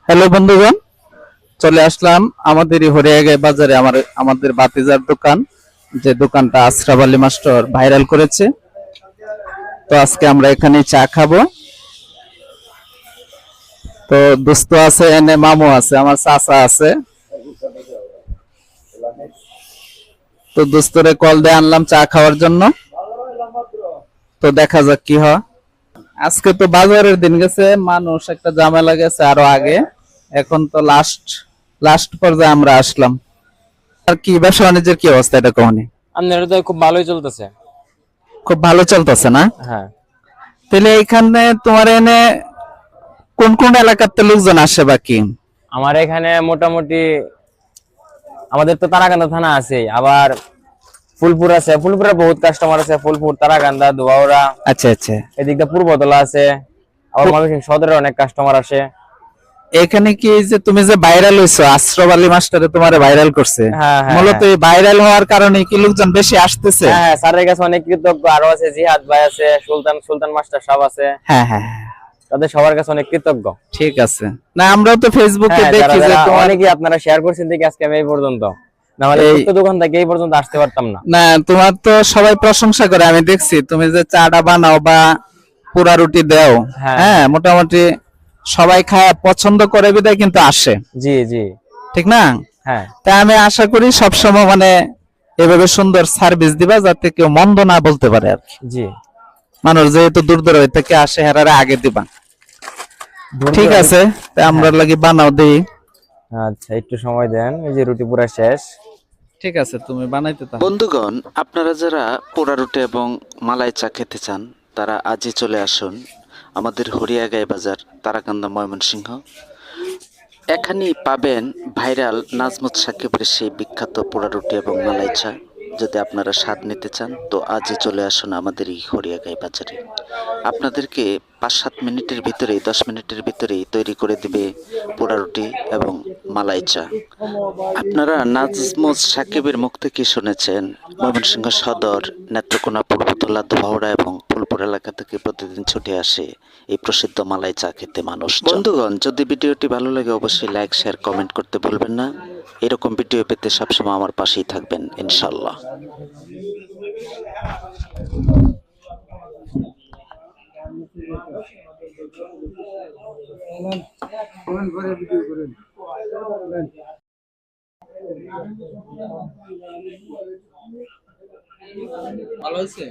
Hello বন্ধুগণ, চলে আসলাম আমাদের হরিয়াগাঁও বাজারে আমাদের বাতিজার দোকান, যে দোকানটা আশরাফ আলী মাস্টার ভাইরাল করেছে। তো আজকে আমরা এখানে চা খাবো। তো দোস্ত আছে, এনে মামু আছে, আমার চাচা আছে। তো দোস্তরে কল দিয়ে আনলাম চা খাওয়ার জন্য। তো দেখা যাক কি হয়। আজকে তো বাজারের দিন গেছে, মানুষ একটা ঝামেলা গেছে আরো আগে। এখন তো লাস্ট লাস্ট পর্যায়ে আমরা আসলাম। আর কি ব্যবসা বাণিজ্যের কি অবস্থা, এটা কখনই আপনার তো খুব ভালোই চলতেছে। খুব ভালো চলতেছে না? হ্যাঁ, তাহলে এইখানে তোমার এনে কোন কোন এলাকার তো লোকজন আসে বাকি? আমার এখানে মোটামুটি আমাদের তো তারাকান্দা থানা আছে, আবার ফুলপুর আছে, ফুলপুরে বহুত কাস্টমার আছে, ফুলপুর, তারাকান্দা, দুয়াউড়া, আচ্ছা আচ্ছা। এদিক দিয়ে পূর্বতলা আছে, আবার ময়মনসিংহ সদরে অনেক কাস্টমার আসে। এখানে কি এই যে তুমি যে ভাইরাল হইছো, আশরাফ আলী মাস্টারে তোমারে ভাইরাল করছে, হ্যাঁ হ্যাঁ মূলত এই ভাইরাল হওয়ার কারণে কি লোকজন বেশি আসতেছে? হ্যাঁ হ্যাঁ, স্যারের কাছে অনেক কৃতজ্ঞ। আরো আছে জিহাদ ভাই আছে, সুলতান সুলতান মাস্টার সাহেব আছে, হ্যাঁ হ্যাঁ হ্যাঁ, তাদের সবার কাছে অনেক কৃতজ্ঞ। ঠিক আছে। না আমরাও তো ফেসবুকে হ্যাঁ, দেখি যে তোমার অনেকেই আপনারা শেয়ার করছেন দেখি আজকে আমি এই পর্যন্ত, না হলে দোকান থেকে এই পর্যন্ত আসতে পারতাম না। না, তোমার তো সবাই প্রশংসা করে, আমি দেখছি তুমি যে চাটা বানাও বা পুরা রুটি দাও, হ্যাঁ মোটামুটি সবাই খায় পছন্দ করে বিদায় কিন্তু আসে। জি জি, ঠিক না? হ্যাঁ, তাই আমি আশা করি সবসময় মানে এভাবে সুন্দর সার্ভিস দিবা, যাতে কেউ মন্দ না বলতে পারে আর কি। জি, মানুষ যেহেতু দূর দূর থেকে আসে, হেরারে আগে দিবা। ঠিক আছে, তাই আমরা লাগি বানাও দেই। আচ্ছা একটু সময় দেন, এই যে রুটি পুরা শেষ। ঠিক আছে, তুমি বানাইতে থাকো। বন্ধুগণ, আপনারা যারা পোড়া রুটি এবং মালাই চা খেতে চান তারা আজই চলে আসুন আমাদের হরিয়াগাঁও বাজার, তারাকান্দা, ময়মনসিংহ। এখানেই পাবেন ভাইরাল নাজমুত সাকিবের সেই বিখ্যাত পোড়া রুটি এবং মালাই চা। যদি আপনারা স্বাদ নিতে চান তো আজই চলে আসুন আমাদের এই হরিয়াগাঁও বাজারে। আপনাদেরকে 5-7 মিনিটের ভিতরেই, 10 মিনিটের ভিতরেই তৈরি করে দিবে পোড়া রুটি এবং মালাই চা। আপনারা নাজমুত সাকিবের মুখ থেকে শুনেছেন ময়মনসিংহ সদর, নেত্রকোনা, পূর্বতলা, ধোয়াউড়া এবং ফুলপুর এলাকা থেকে প্রতিদিন ছুটে আসে এই প্রসিদ্ধ মালাই চা খেতে মানুষ। বন্ধুগণ, যদি ভিডিওটি ভালো লাগে অবশ্যই লাইক, শেয়ার, কমেন্ট করতে ভুলবেন না। এরকম ভিডিও পেতে সবসময় আমার পাশেই থাকবেন ইনশাল্লাহ। ভালো হয়েছে?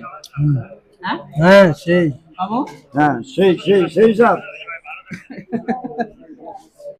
হ্যাঁ সেই বাবু হ্যাঁ সেই সেই সেই স্যার